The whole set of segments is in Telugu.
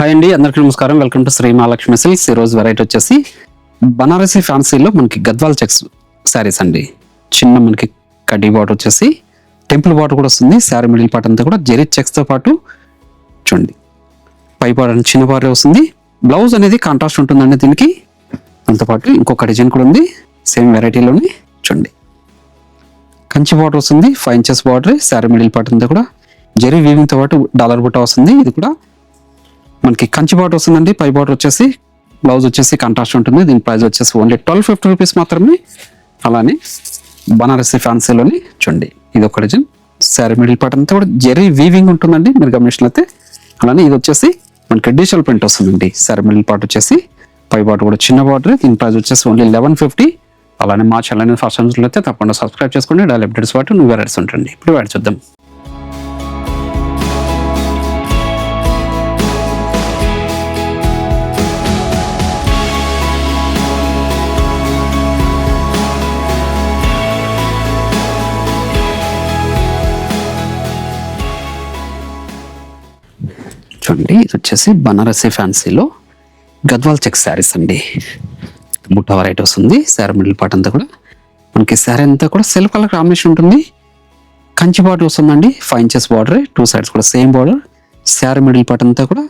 హాయ్ అండి, అందరికీ నమస్కారం. Welcome to Shri Mahalakshmi silks. ఈరోజు వెరైటీ వచ్చేసి బనారసి ఫ్యాన్సీలో మనకి గద్వాల్ చెక్స్ శారీస్ అండి. చిన్న మనకి కడ్డీ బార్డర్ వచ్చేసి టెంపుల్ బార్డర్ కూడా వస్తుంది. శారీ మిడిల్ పార్ట్ అంతా కూడా జెరీ చెక్స్తో పాటు చూడండి పై బార్డర్ చిన్న బార్డర్ వస్తుంది. బ్లౌజ్ అనేది కాంట్రాస్ట్ ఉంటుందండి దీనికి. దాంతోపాటు ఇంకొక డిజైన్ కూడా ఉంది సేమ్ వెరైటీలోని. చూడండి కంచి బార్డర్ వస్తుంది, 5 inches border. Sari middle part అంతా కూడా జెరీ వీవింగ్తో పాటు డాలర్ బుట్ట వస్తుంది. ఇది కూడా మనకి కంచి బార్డర్ వస్తుందండి. పై బార్డర్ వచ్చేసి బ్లౌజ్ వచ్చేసి కాంట్రాస్ట్ ఉంటుంది. దీని ప్రైస్ వచ్చేసి ఓన్లీ 1250 రూపీస్ మాత్రమే. అలానే బనారసి ఫ్యాన్సీలోని చూడండి ఇది ఒక డిజైన్. శారీ మిడిల్ పార్ట్ అంతా కూడా జెరీ వీవింగ్ ఉంటుందండి మీరు గమనించినట్లయితే. అలానే ఇది వచ్చేసి మనకి డిజిటల్ ప్రింట్ వస్తుందండి. శారీ మిడిల్ పార్ట్ వచ్చేసి పై బార్డర్ కూడా చిన్న బార్డర్. దీని ప్రైస్ వచ్చేసి ఓన్లీ 1150. అలానే మా ఛానల్ ఫస్ట్ అయితే తప్పకుండా సబ్స్క్రైబ్ చేసుకోండి. డైలీ అప్డేట్స్ పాటు నువ్వు వెరైటీస్ ఉంటుంది. ఇప్పుడు వెరైటీ చూద్దాం. చూడండి ఇది వచ్చేసి బనారసి ఫ్యాన్సీలో గద్వాల్ చెక్ శారీస్ అండి. బుట్ట వెరైటీ వస్తుంది. శారీ మిడిల్ పార్ట్ అంతా కూడా మనకి శారీ అంతా కూడా సెల్ఫ్ కలర్ కాంబినేషన్ ఉంటుంది. కంచి బార్డర్ వస్తుందండి, 5 inches బార్డర్. 2 sides కూడా same border. Sari middle part అంతా కూడా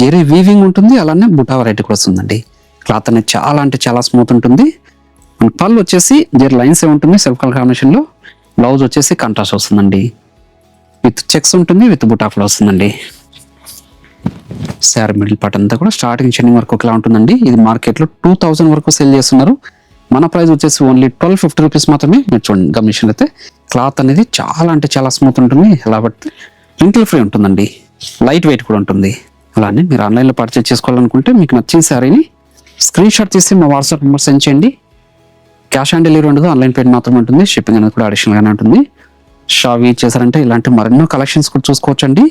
జెరీ వీవింగ్ ఉంటుంది. అలానే బుట్ట వెరైటీ కూడా వస్తుందండి. క్లాత్ అనేది చాలా అంటే చాలా స్మూత్ ఉంటుంది. మన పళ్ళు వచ్చేసి జెరీ లైన్స్ ఉంటుంది సెల్ఫ్ కలర్ కాంబినేషన్లో. బ్లౌజ్ వచ్చేసి కాంట్రాస్ట్ వస్తుందండి. విత్ చెక్స్ ఉంటుంది, విత్ బుట్టా కూడా వస్తుందండి. శారీ మిడిల్ పార్ట్ అంతా కూడా స్టార్టింగ్ చెన్నింగ్ వరకు ఒకలా ఉంటుందండి. ఇది మార్కెట్లో 2000 వరకు సేల్ చేస్తున్నారు. మన ప్రైస్ వచ్చేసి ఓన్లీ 1250 రూపీస్ మాత్రమే. మీరు చూడండి గమనించినట్లయితే క్లాత్ అనేది చాలా అంటే చాలా స్మూత్ ఉంటుంది. కాబట్టి రింకిల్ ఫ్రీ ఉంటుందండి. లైట్ వెయిట్ కూడా ఉంటుంది. అలానే మీరు ఆన్లైన్లో పర్చేజ్ చేసుకోవాలనుకుంటే మీకు నచ్చిన శారీని స్క్రీన్ షాట్ తీసి మా వాట్సాప్ నెంబర్ సెండ్ చేయండి. క్యాష్ ఆన్ డెలివరీ ఉండదు, ఆన్లైన్ పేమెంట్ మాత్రమే ఉంటుంది. షిప్పింగ్ అనేది కూడా అడిషనల్గానే ఉంటుంది. షాప్ విజిట్ చేశారంటే ఇలాంటి మరెన్నో కలెక్షన్స్ కూడా చూసుకోవచ్చండి.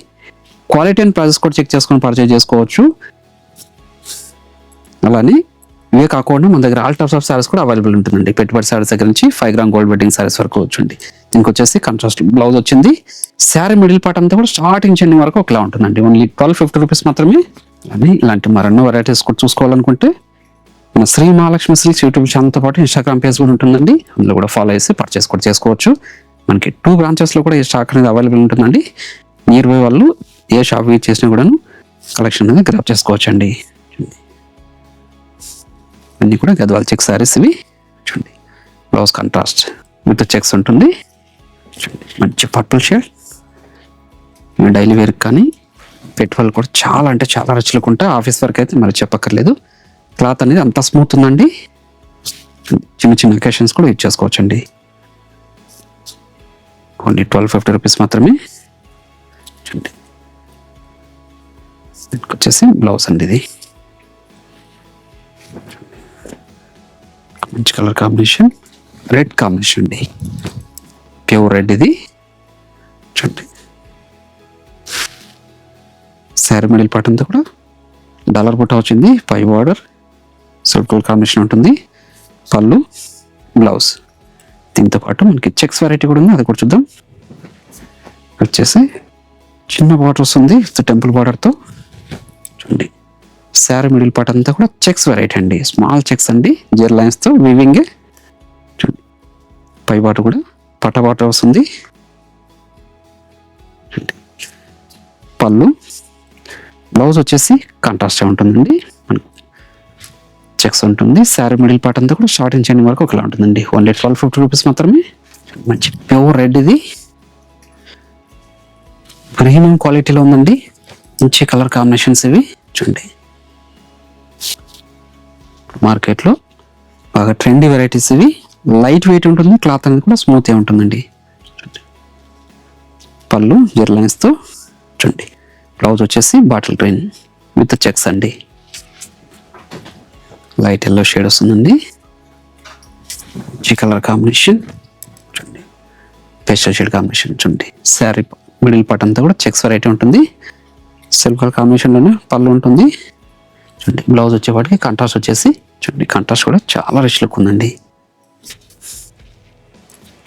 క్వాలిటీ అండ్ ప్రైజెస్ కూడా చెక్ చేసుకొని పర్చేజ్ చేసుకోవచ్చు. అలానే ఇవే కాకుండా మన దగ్గర ఆల్ టైప్స్ ఆఫ్ సారీస్ కూడా అవైలబుల్ ఉంటుందండి. పెట్టుబడి సారీస్ దగ్గర నుంచి 5 gram గోల్డ్ వెడ్డింగ్ సారీస్ వరకు వచ్చండి. దీనికి వచ్చేసి కాంట్రాస్ట్ బ్లౌజ్ వచ్చింది. శారీ మిడిల్ పార్ట్ అంతా కూడా స్టార్టింగ్ చెండింగ్ వరకు ఒకలా ఉంటుందండి. ఓన్లీ 1250 రూపీస్ మాత్రమే. అలానే ఇలాంటి మరెన్నో వెరైటీస్ కూడా చూసుకోవాలనుకుంటే మన శ్రీ మహాలక్ష్మి సిల్క్స్ యూట్యూబ్ ఛానల్తో పాటు ఇన్స్టాగ్రామ్ పేజ్ కూడా ఉంటుందండి. అందులో కూడా ఫాలో చేసి పర్చేస్ కూడా చేసుకోవచ్చు. మనకి 2 branches కూడా ఈ స్టాక్ అనేది అవైలబుల్ ఉంటుందండి. నియర్ బై వాళ్ళు ఏ షాప్ విజిట్ చేసినా కూడాను కలెక్షన్ అనేది గ్రాప్ చేసుకోవచ్చు అండి. అన్నీ కూడా గద్వాల్ చెక్ శారీస్ ఇవి. చూడండి బ్లౌజ్ కాంట్రాస్ట్ విత్ చెక్స్ ఉంటుంది. చూడండి మంచి పర్పుల్ షేడ్. డైలీ వేర్ కానీ పెట్టుబడులు కూడా చాలా అంటే చాలా రుచులకు ఉంటాయి. ఆఫీస్ వర్క్ అయితే మరి చెప్పక్కర్లేదు. క్లాత్ అనేది అంత స్మూత్ ఉందండి. చిన్న చిన్న అకేషన్స్ కూడా యూజ్ చేసుకోవచ్చు అండి. ఓన్లీ 1250 రూపీస్ మాత్రమే. చూడండి దీనికి వచ్చేసి బ్లౌజ్ అండి. ఇది మంచి కలర్ కాంబినేషన్, రెడ్ కాంబినేషన్ అండి. ప్యూర్ రెడ్ ఇది. చూడండి శారీ మిడిల్ పార్ట్ అంతా కూడా డాలర్ బుట్ట వచ్చింది. పై బార్డర్ సిల్వర్ కాంబినేషన్ ఉంటుంది. పళ్ళు, బ్లౌజ్. దీంతో పాటు మనకి చెక్స్ వెరైటీ కూడా ఉంది, అది కూడా చూద్దాం. వచ్చేసి చిన్న బార్డర్ వస్తుంది టెంపుల్ బార్డర్తో. చూడండి శారీ మిడిల్ పార్ట్ అంతా కూడా చెక్స్ వెరైటీ అండి. స్మాల్ చెక్స్ అండి, జెర్ లైన్స్తో వీవింగ్. చూడండి పై బార్డర్ కూడా పట్ట బార్డర్ వస్తుంది. పళ్ళు, బ్లౌజ్ వచ్చేసి కాంట్రాస్ట్ ఉంటుందండి. చెక్స్ ఉంటుంది. శారీ మిడిల్ పార్ట్ అంతా కూడా స్టార్టింగ్ చెండింగ్ వరకు ఒకలా ఉంటుందండి. ఓన్లీ 1250 రూపీస్ మాత్రమే. మంచి ప్యూర్ రెడ్ ఇది. ప్రీమియం క్వాలిటీలో ఉందండి. మంచి కలర్ కాంబినేషన్స్ ఇవి. చూడండి మార్కెట్లో బాగా ట్రెండీ వెరైటీస్ ఇవి. లైట్ వెయిట్ ఉంటుంది. క్లాత్ అనేది కూడా స్మూత్గా ఉంటుందండి. పళ్ళు జెర్ లైన్స్తో. చూడండి బ్లౌజ్ వచ్చేసి బాటిల్ గ్రీన్ విత్ చెక్స్ అండి. లైట్ ఎల్లో షేడ్ వస్తుందండి. మంచి కలర్ కాంబినేషన్. చూడండి పేస్టల్ షేడ్ కాంబినేషన్. చూడండి శారీ మిడిల్ పార్ట్ అంతా కూడా చెక్స్ వెరైటీ ఉంటుంది. సిల్వర్ కలర్ కాంబినేషన్లోనే పళ్ళు ఉంటుంది. చూడండి బ్లౌజ్ వచ్చేవాటికి కాంట్రాస్ట్ వచ్చేసి చూడండి కాంట్రాస్ట్ కూడా చాలా రిచ్ లుక్ ఉందండి.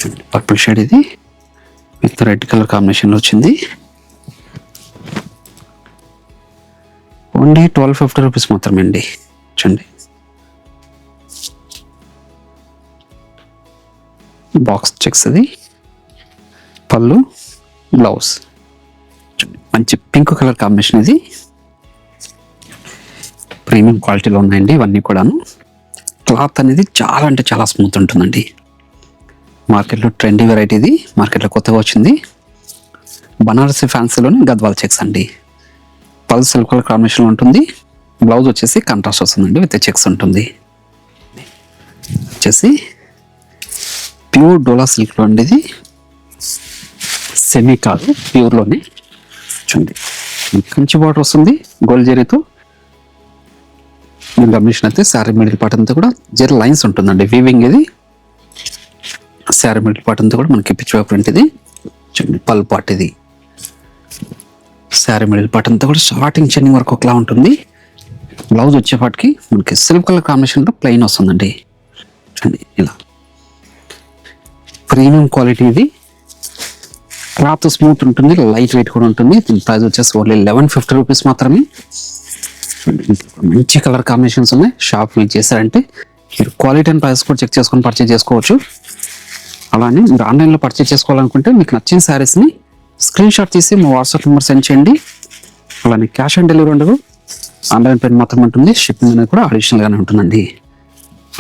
చూడండి పర్పుల్ షేడ్ ఇది విత్ రెడ్ కలర్ కాంబినేషన్లో వచ్చింది. ఓన్లీ 1250 రూపీస్ మాత్రమే అండి. చూడండి బాక్స్ చెక్స్ అది, పళ్ళు, బ్లౌజ్. మంచి పింక్ కలర్ కాంబినేషన్. ఇది ప్రీమియం క్వాలిటీలో ఉన్నాయండి ఇవన్నీ కూడాను. క్లాత్ అనేది చాలా అంటే చాలా స్మూత్ ఉంటుందండి. మార్కెట్లో ట్రెండీ వెరైటీ ఇది, మార్కెట్లో కొత్తగా వచ్చింది. బనారసి ఫ్యాన్సీలోని గద్వాల్ చెక్స్ అండి. పల్స్ సిల్క్ కలర్ కాంబినేషన్లో ఉంటుంది. బ్లౌజ్ వచ్చేసి కాంట్రాస్ట్ వస్తుందండి, విత్ చెక్స్ ఉంటుంది. వచ్చేసి ప్యూర్ డోలా సిల్క్లో అండి. ఇది సెమీ కాదు, ప్యూర్లోనే. చూడండి కంచి బార్డర్ వస్తుంది గోల్డ్ జరీతో. మీరు గమనించిన అయితే శారీ మిడిల్ పార్ట్ అంతా కూడా జరీ లైన్స్ ఉంటుందండి, వీవింగ్. ఇది శారీ మిడిల్ పార్ట్ అంతా కూడా మనకి పిచ్ ప్రింట్. ఇది చూడండి పల్ పార్ట్. ఇది శారీ మిడిల్ పార్ట్ అంతా కూడా స్టార్టింగ్ చెన్నింగ్ వరకు ఒకలా ఉంటుంది. బ్లౌజ్ వచ్చేపాటికి మనకి సిల్క్ కలర్ కాంబినేషన్లో ప్లెయిన్ వస్తుందండి. చూడండి ఇలా ప్రీమియం క్వాలిటీ. ఇది క్లాత్ స్మూత్ ఉంటుంది, లైట్ వెయిట్ కూడా ఉంటుంది. దీని ప్రైస్ వచ్చేసి ఓన్లీ 1150 రూపీస్ మాత్రమే. మంచి కలర్ కాంబినేషన్స్ ఉన్నాయి. షాప్ విజిట్ చేశారంటే మీరు క్వాలిటీ అండ్ ప్రైస్ కూడా చెక్ చేసుకొని పర్చేజ్ చేసుకోవచ్చు. అలానే మీరు ఆన్లైన్లో పర్చేజ్ చేసుకోవాలనుకుంటే మీకు నచ్చిన శారీస్ని స్క్రీన్ షాట్ తీసి మా వాట్సాప్ నెంబర్ సెండ్ చేయండి. అలానే క్యాష్ ఆన్ డెలివరీ ఉండదు, ఆన్లైన్ పేమెంట్ మాత్రం ఉంటుంది. షిప్పింగ్ అనేది కూడా అడిషనల్గానే ఉంటుందండి.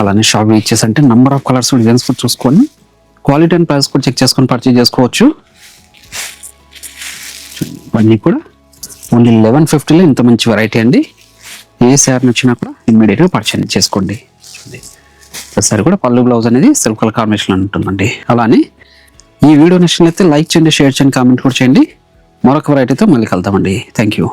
అలానే షాప్ విజిట్ చేశారంటే నెంబర్ ఆఫ్ కలర్స్ డిజైన్స్ కూడా చూసుకొని క్వాలిటీ అండ్ ప్రైస్ కూడా చెక్ చేసుకొని పర్చేజ్ చేసుకోవచ్చు. ఇవన్నీ కూడా ఓన్లీ 1150లో ఇంత మంచి వెరైటీ అండి. ఏ శారీ నచ్చినా కూడా ఇమ్మీడియట్గా పర్చేజ్ చేసుకోండి. ప్రతిసారి కూడా పళ్ళు బ్లౌజ్ అనేది సిల్క్ కలర్ కాంబినేషన్ ఉంటుందండి. అలానే ఈ వీడియో నచ్చినట్లయితే లైక్ చేయండి, షేర్ చేయండి, కామెంట్ కూడా చేయండి. మరొక వెరైటీతో మళ్ళీ కలుద్దామండి. Thank you.